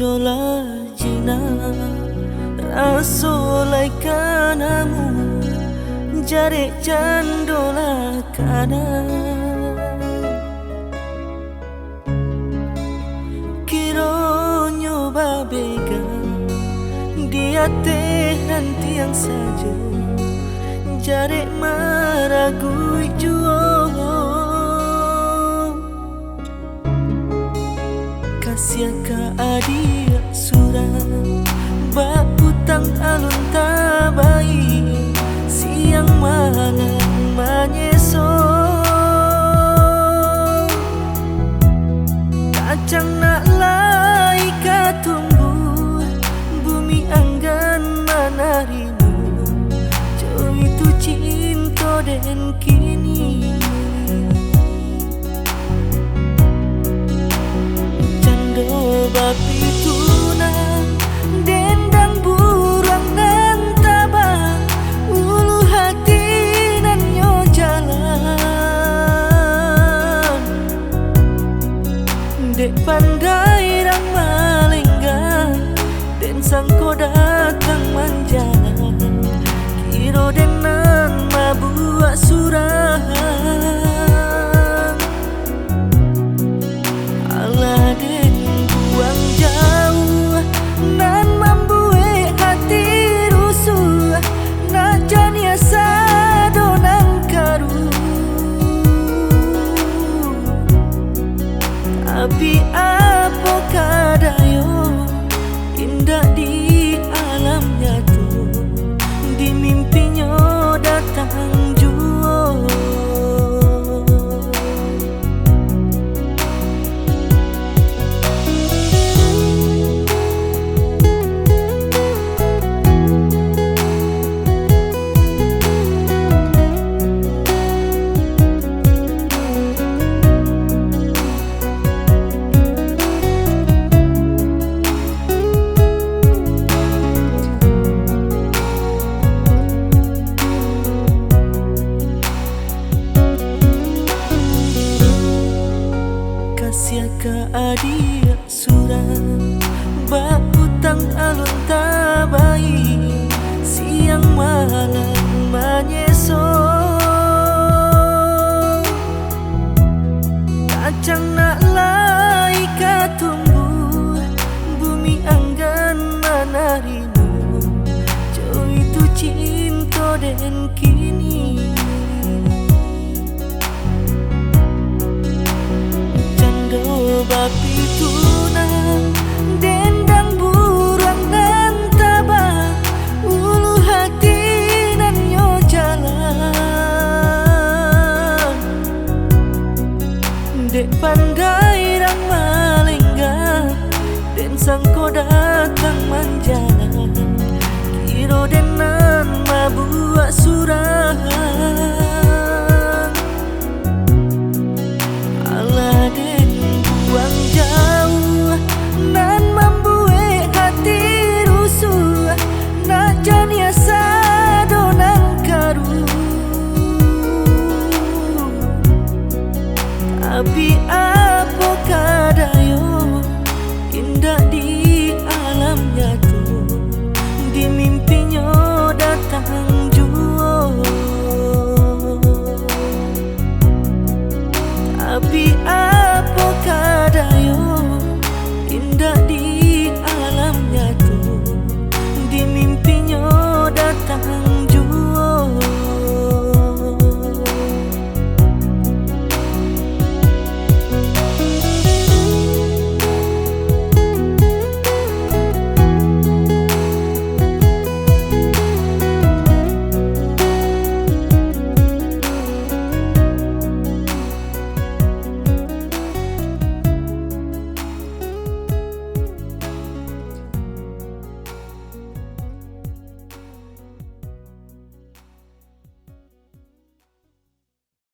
Nola jina rasolai kanamu jare candola kana kironyo babega dia teh nanti yang saja jare maragui juo kasiaka adia surah baputang alun tabai siang malam manyeso kacang nak lai katumbuh bumi anggan manarimu jauh itu cinta dan kini bapi tunang dendang burang nan tabang ulu hati nan nyo jalan dek pandai rang malenggang den sangko datang manjalan kiro denan mabuak surah tapi apa kadayo indah di alam nyata di mimpinya datang juo siaka adia surah baputang alun tabai siang malam manyeso kacang nak lai katumbuh bumi anggan manarimu jauh itu cinta dan kini bapi tunang